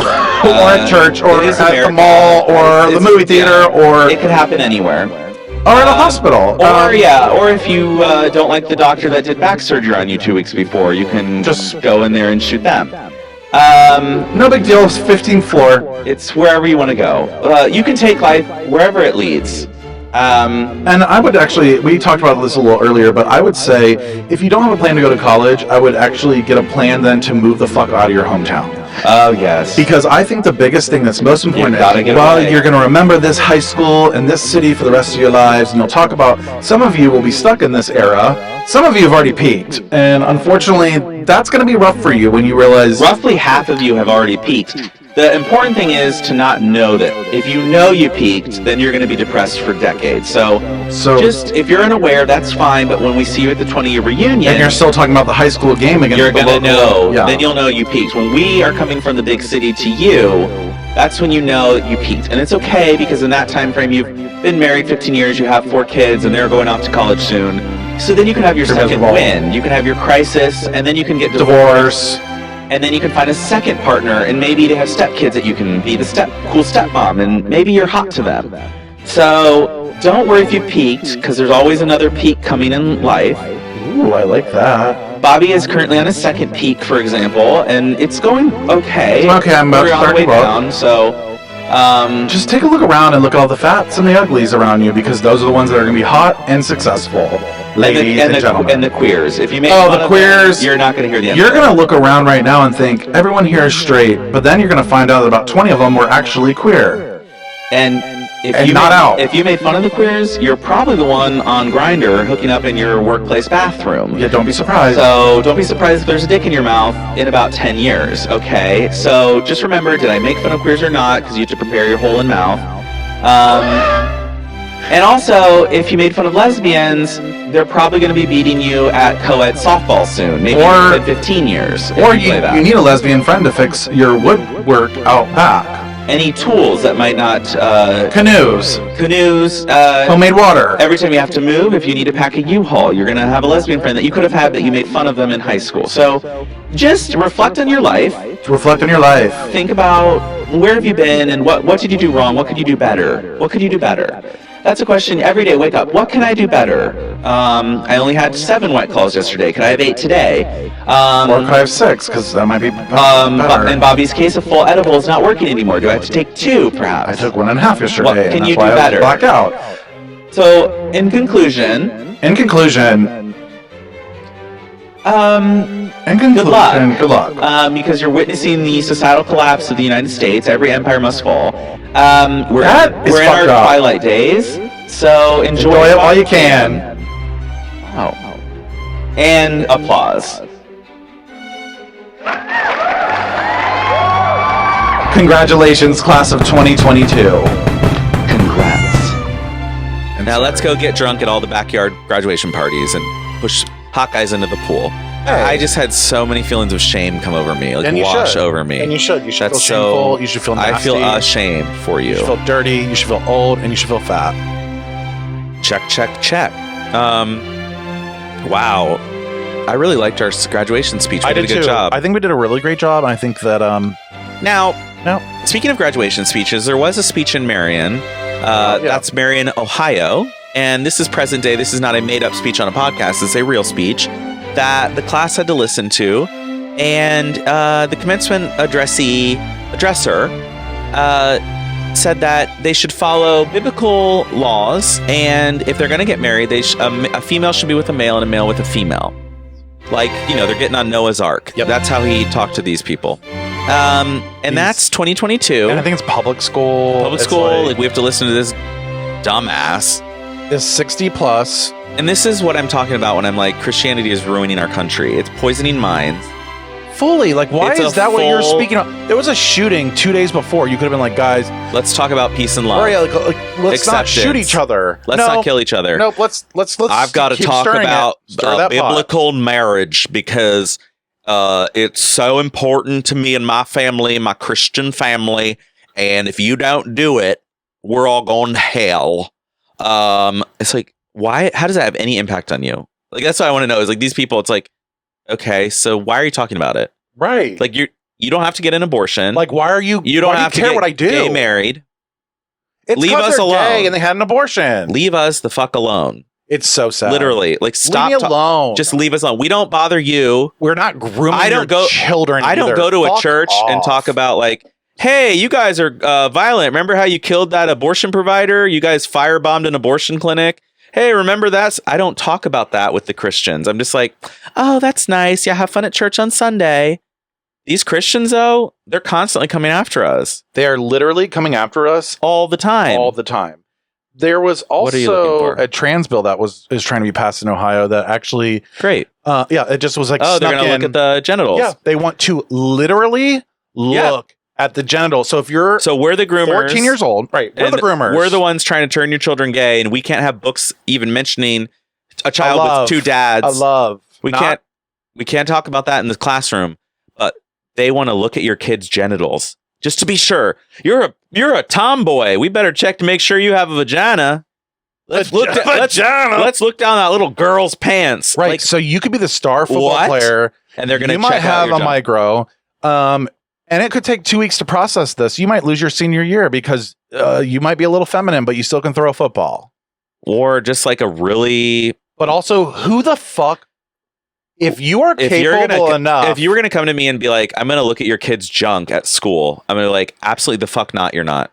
at church, or it is at the America. mall, or the movie theater, or It could happen anywhere. at a hospital. Or if you don't like the doctor that did back surgery on you 2 weeks before, you can just go in there and shoot them. No big deal. It's 15th floor. It's wherever you want to go. You can take life wherever it leads. And I would actually, we talked about this a little earlier, but I would say if you don't have a plan to go to college, I would actually get a plan then to move the fuck out of your hometown. Oh, yes. Because I think the biggest thing that's most important You've gotta is, get well, away. you're going to remember this high school and this city for the rest of your lives, and you'll talk about, some of you will be stuck in this era, some of you have already peaked, and unfortunately, that's going to be rough for you when you realize, Roughly half of you have already peaked. The important thing is to not know that. If you know you peaked, then you're going to be depressed for decades. So just, if you're unaware, that's fine, but when we see you at the 20-year reunion... And you're still talking about the high school game against you're the going to know. Yeah. Then you'll know you peaked. When we are coming from the big city to you, that's when you know that you peaked. And it's okay, because in that time frame, you've been married 15 years, you have 4 kids, and they're going off to college soon. So then you can have your second win. You can have your crisis, and then you can get divorced. And then you can find a second partner, and maybe they have stepkids that you can be the cool stepmom, and maybe you're hot to them. So don't worry if you peaked, because there's always another peak coming in life. Ooh, I like that. Bobby is currently on a second peak, for example, and it's going okay. Okay, I'm about to We're on the way down, so... just take a look around and look at all the fats and the uglies around you, because those are the ones that are going to be hot and successful. Ladies and gentlemen. And the queers. If you make the queers, you're not going to hear the end. You're going to look around right now and think, everyone here is straight, but then you're going to find out that about 20 of them were actually queer. And if you made fun of the queers, you're probably the one on Grindr hooking up in your workplace bathroom. Yeah, don't be surprised. So don't be surprised if there's a dick in your mouth in about 10 years, okay? So just remember, did I make fun of queers or not? Because you have to prepare your hole in mouth. And also, if you made fun of lesbians, they're probably going to be beating you at co-ed softball soon, maybe in 15 years. Or you need a lesbian friend to fix your woodwork out back. Any tools that might not... Canoes. Homemade water. Every time you have to move, if you need to pack a U-Haul, you're going to have a lesbian friend that you could have had that you made fun of them in high school. So just reflect on your life. Think about where have you been and what did you do wrong? What could you do better? What could you do better? That's a question every day. Wake up. What can I do better? I only had 7 White Claws yesterday. Could I have 8 today? Or could I have 6? Because that might be better. In Bobby's case, a full edible is not working anymore. Do I have to take 2, perhaps? I took 1.5 yesterday. What can you do better? Blacked out. So, in conclusion. Good luck. Because you're witnessing the societal collapse of the United States. Every empire must fall. We're in our twilight days, so enjoy it while you can. Oh. And applause. Congratulations, class of 2022. Congrats. And now let's go get drunk at all the backyard graduation parties and push hot guys into the pool. I just had so many feelings of shame come over me, wash over me. And you should. You should That's feel shameful. You should feel nasty. I feel ashamed for you. You should feel dirty. You should feel old, and you should feel fat. Check. Wow. I really liked our graduation speech. We did a good job. I think we did a really great job. And I think that Now, speaking of graduation speeches, there was a speech in Marion. That's Marion, Ohio. And this is present day. This is not a made-up speech on a podcast. It's a real speech that the class had to listen to. And the commencement addresser said that they should follow biblical laws. And if they're going to get married, a female should be with a male and a male with a female. Like, they're getting on Noah's Ark. Yep. That's how he talked to these people. And that's 2022. And I think it's public school. Like we have to listen to this dumbass. This 60 plus. And this is what I'm talking about when I'm like, Christianity is ruining our country. It's poisoning minds. Fully. Like, why is that what you're speaking of? There was a shooting 2 days before. You could have been like, guys, let's talk about peace and love. Let's not shoot each other. Let's not kill each other. Nope. Let's. I've got to talk about biblical marriage because it's so important to me and my family, my Christian family. And if you don't do it, we're all going to hell. It's like, why? How does that have any impact on you? Like, that's what I want to know. Is like these people. It's like, okay, so why are you talking about it? Right. Like you don't have to get an abortion. Like, why are you? You don't have to care get what I do. Gay married. It's leave us alone. Gay and they had an abortion. Leave us the fuck alone. It's so sad. Literally, like stop. Leave me alone. Just leave us alone. We don't bother you. We're not grooming children. I don't go to a church and talk about like, hey, you guys are violent. Remember how you killed that abortion provider? You guys firebombed an abortion clinic. Hey, remember that? I don't talk about that with the Christians. I'm just like, oh, that's nice. Yeah, have fun at church on Sunday. These Christians, though, they're constantly coming after us. They are literally coming after us all the time. All the time. There was also a trans bill that is trying to be passed in Ohio that actually great. It just was like they're going to look at the genitals. Yeah, they want to literally look at the genitals. So if you're So we're the groomers. 14 years old, right? We're the groomers. We're the ones trying to turn your children gay, and we can't have books even mentioning a child with two dads. I love. We can't talk about that in the classroom. But they want to look at your kids' genitals just to be sure. You're a tomboy. We better check to make sure you have a vagina. Let's look down that little girl's pants. Right. Like, so you could be the star football What? player, and they're going to you might have a micro, and it could take 2 weeks to process this. You might lose your senior year because you might be a little feminine, but you still can throw a football. Or just like a really. But also, who the fuck? If you are If capable enough, if you were going to come to me and be like, I'm going to look at your kid's junk at school, I'm going to like, absolutely the fuck not. You're not.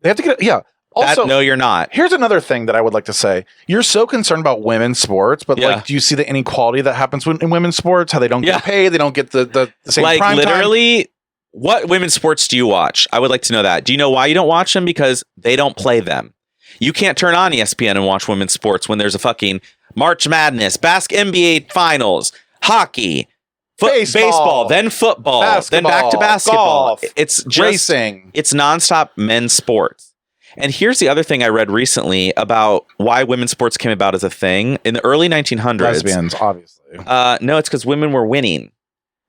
they have to get. Yeah. Also, No, you're not. here's another thing that I would like to say. You're so concerned about women's sports, but Yeah. like, do you see the inequality that happens in women's sports? How they don't Yeah. get paid, they don't get the same Like prime time? literally, what women's sports do you watch? I would like to know that. Do you know why you don't watch them? Because they don't play them. You can't turn on ESPN and watch women's sports when there's a fucking March Madness, NBA Finals, hockey, baseball, then football, then back to basketball. golf, It's just racing. It's nonstop men's sports. And here's the other thing I read recently about why women's sports came about as a thing in the early 1900s. Lesbians, obviously. No, it's because women were winning.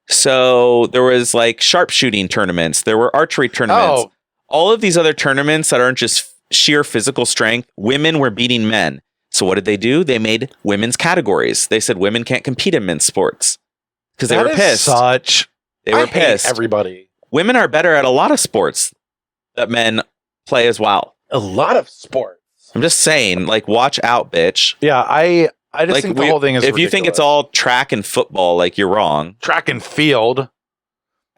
So there was like sharpshooting tournaments. There were archery tournaments. Oh. All of these other tournaments that aren't just sheer physical strength. Women were beating men. So what did they do? They made women's categories. They said women can't compete in men's sports because they That were is pissed. They were I hate pissed. everybody. Women are better at a lot of sports that men play as well. A lot of sports. I'm just saying, like, watch out, bitch. Yeah, I just Like, think the whole thing is if you think it's ridiculous. all track and football, like, you're wrong. track and field.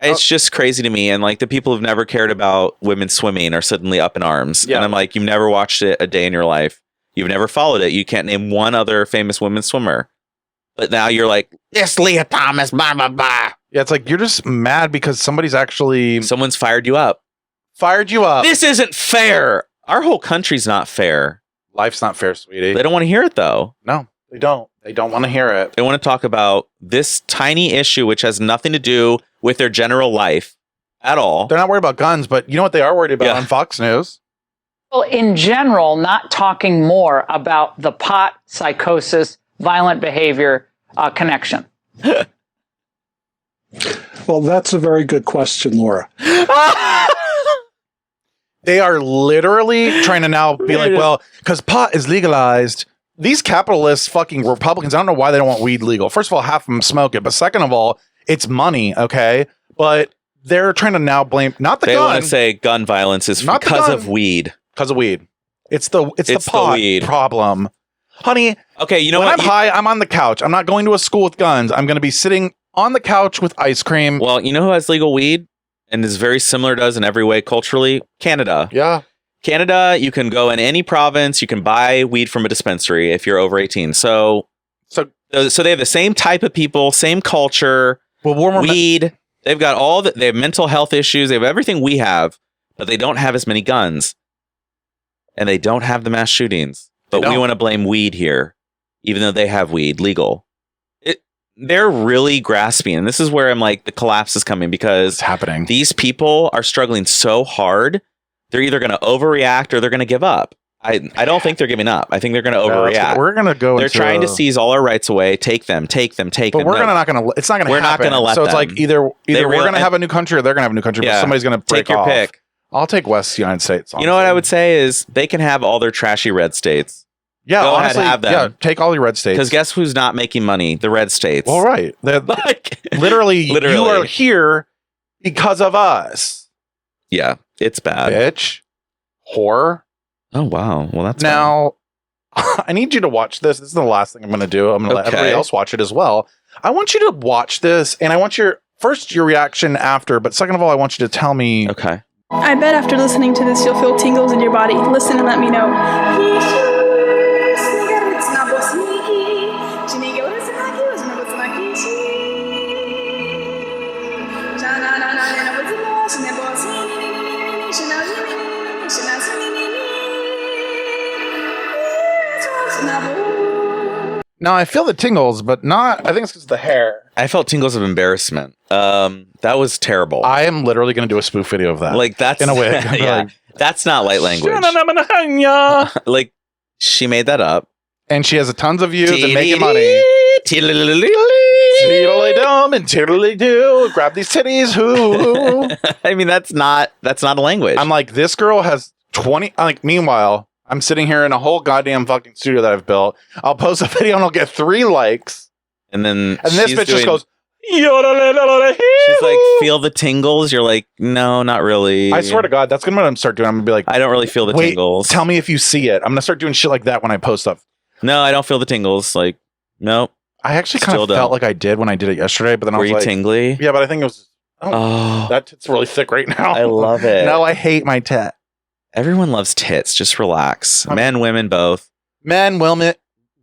It's just crazy to me. And like the people who've never cared about women swimming are suddenly up in arms. Yeah. And I'm like, you've never watched it a day in your life. You've never followed it. You can't name one other famous women swimmer. But now you're like, this Leah Thomas, blah, blah, blah. Yeah, it's like you're just mad because somebody's actually Someone's fired you up. fired you up. This isn't fair. Our whole country's not fair. Life's not fair, sweetie. They don't want to hear it though. No, they don't. They don't want to hear it. They want to talk about this tiny issue, which has nothing to do with their general life at all. They're not worried about guns, but you know what they are worried about Yeah. on Fox News? Well, in general, not talking more about the pot, psychosis, violent behavior connection. Well, that's a very good question, Laura. They are literally trying to now be like, well, because pot is legalized. These capitalists, fucking Republicans, I don't know why they don't want weed legal. First of all, half of them smoke it. But second of all, it's money, okay? But they're trying to now blame, not the They gun. want to say gun violence is Not the because gun. of weed. Because of weed. It's the the pot weed. problem. Honey, Okay, you know when what? I'm high, I'm on the couch. I'm not going to a school with guns. I'm going to be sitting on the couch with ice cream. Well, you know who has legal weed and is very similar to us in every way culturally? Canada. Yeah. Canada, you can go in any province, you can buy weed from a dispensary if you're over 18. So they have the same type of people, same culture, Well, weed. They've got they have mental health issues. They have everything we have, but they don't have as many guns. And they don't have the mass shootings. But we want to blame weed here, even though they have weed legal. They're really grasping. And this is where I'm like, the collapse is coming because it's happening. These people are struggling so hard. They're either going to overreact or they're going to give up. I don't think they're giving up. I think they're going to overreact. We're going to go. They're trying to seize all our rights away. Take them. But them. we're not going to. It's not going to. We're not happen. going to let So it's them. like either we're going to have a new country or they're going to have a new country. Yeah. But somebody's going to break Take your off. pick. I'll take West United States. You know what I would say is they can have all their trashy red states. Yeah, Go honestly, ahead, have them. Yeah, take all your red states. Because guess who's not making money? The red states. Well, right. Literally, you are here because of us. Yeah, it's bad. Bitch. Whore. Oh, wow. Well, that's now. I need you to watch this. This is the last thing I'm going to do. I'm going to let everybody else watch it as well. I want you to watch this, and I want your reaction after, but second of all, I want you to tell me. Okay. I bet after listening to this, you'll feel tingles in your body. Listen and let me know. No, I feel the tingles, but not. I think it's because of the hair. I felt tingles of embarrassment. That was terrible. I am literally going to do a spoof video of that. Like that's in a wig. Yeah, that's not light language. Like she made that up, and she has tons of views and making money. Tiddly-dum and tiddly-do. Grab these titties. Hoo. I mean, that's not a language. I'm like, this girl has 20. Like, meanwhile, I'm sitting here in a whole goddamn fucking studio that I've built. I'll post a video and I'll get 3 likes. And this bitch just goes, she's like, feel the tingles. You're like, no, not really. I swear to God, that's gonna what I'm start doing. I'm gonna be like, I don't really feel the tingles. Tell me if you see it. I'm gonna start doing shit like that when I post stuff. No, I don't feel the tingles. Like, nope. I actually kind of felt like I did when I did it yesterday, but then I was like, tingly? Yeah, but I think it was. Oh, that tit's really thick right now. I love it. No, I hate my tit. Everyone loves tits. Just relax. Men, women, both. Men, Willman,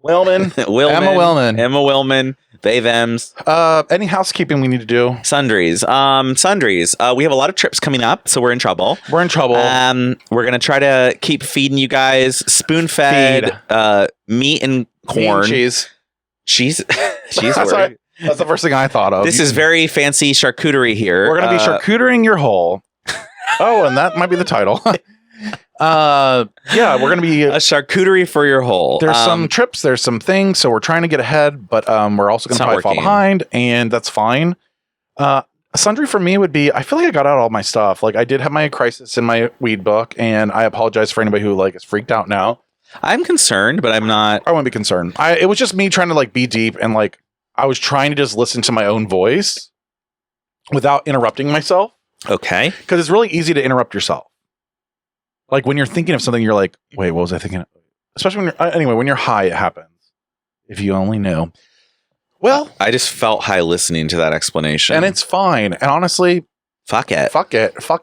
Emma Willman, they, thems. Any housekeeping we need to do? Sundries. We have a lot of trips coming up, so we're in trouble. We're gonna try to keep feeding you guys spoon-fed meat and corn. Cheese. Cheese. That's the first thing I thought of. This is very fancy charcuterie here. We're gonna be charcuterie your hole. Oh, and that might be the title. Yeah, we're gonna be a charcuterie for your hole. There's some trips, there's some things, so we're trying to get ahead, but we're also gonna probably fall behind, and that's fine. A sundry for me would be, I feel like I got out all my stuff. Like, I did have my crisis in my weed book, and I apologize for anybody who like is freaked out now. I'm concerned, but I'm not. I won't be concerned. It was just me trying to like be deep, and like I was trying to just listen to my own voice without interrupting myself. Okay, because it's really easy to interrupt yourself. Like when you're thinking of something, you're like, wait, what was I thinking? Especially when you're, when you're high, it happens. If you only knew. Well, I just felt high listening to that explanation. And it's fine. And honestly, fuck it. Fuck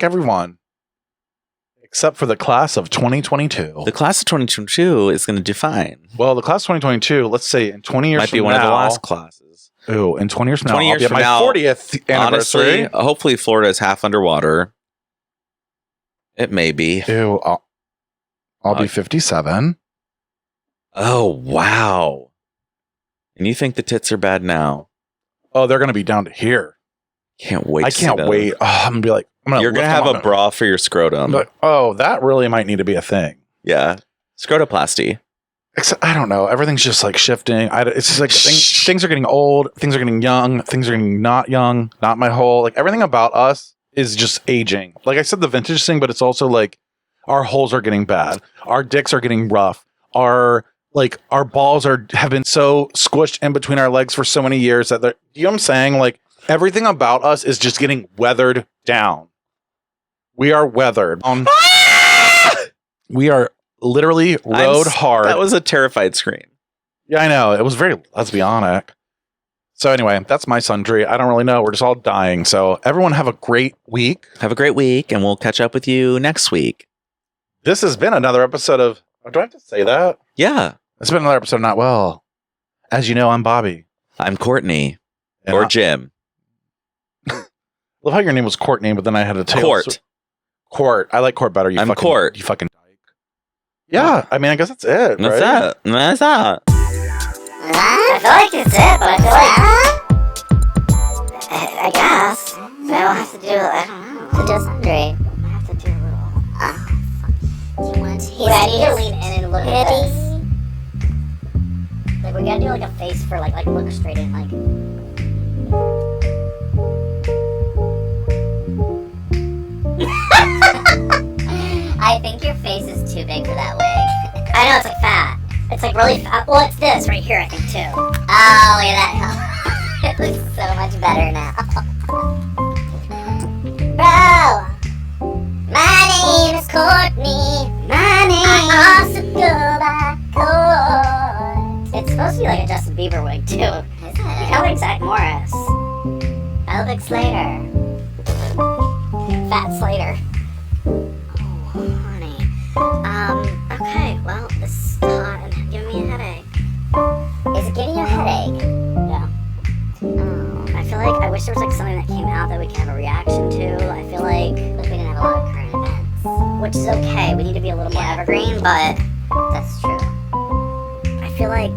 everyone. Except for the class of 2022. The class of 2022 is going to define. Well, the class of 2022, let's say in 20 years might be one of the last classes. Ooh, in 20 years from now, I'll be at my 40th anniversary. Honestly, hopefully Florida is half underwater. It may be. Ew, I'll be 57. Oh, wow. And you think the tits are bad now? Oh, they're going to be down to here. Can't wait. I can't wait. Oh, I'm going to be like, you're going to have a bra for your scrotum. But, oh, that really might need to be a thing. Yeah. Scrotoplasty. Except, I don't know. Everything's just like shifting. It's just like things are getting old. Things are getting young. Things are getting not young. Not my whole. Like everything about us is just aging. Like I said, the vintage thing, but it's also like our holes are getting bad. Our dicks are getting rough. Our balls have been so squished in between our legs for so many years that you know what I'm saying? Like everything about us is just getting weathered down. We are weathered. We are literally rode hard. That was a terrified scream. Yeah, I know. It was very lesbianic. So anyway, that's my sundry. I don't really know. We're just all dying. So everyone have a great week. Have a great week, and we'll catch up with you next week. This has been another episode of... do I have to say that? Yeah. It's been another episode of Not Well. As you know, I'm Bobby. I'm Courtney. And or Jim. Love how your name was Courtney, but then I had a tail. Court. I like Court better. I'm Court. You fucking dyke. Yeah, I mean, I guess that's it. That's right? it. That's that. I feel like it's it, but I guess. Maybe I'll have to do, I don't know, to do sundry. I have to do a little, Wait, I need to lean in and look at this. Like, we gotta do like a face for like look straight in, like. I think your face is too big for that wig. I know, it's like fat. It's like really fat. Well, it's this right here, I think, too. Oh, look at that. It looks so much better now. Bro! My name is Courtney. I also go by Court. It's supposed to be like a Justin Bieber wig, too. Is it? You kind of like Zach Morris. I look like Slater. Fat Slater. Oh, honey. Okay, well, this is hot and giving me a headache. Is it giving you a headache? Yeah. Oh, I feel like I wish there was like something that came out that we could have a reaction to. I feel like we didn't have a lot of current events. Which is okay. We need to be a little more evergreen, but that's true. I feel like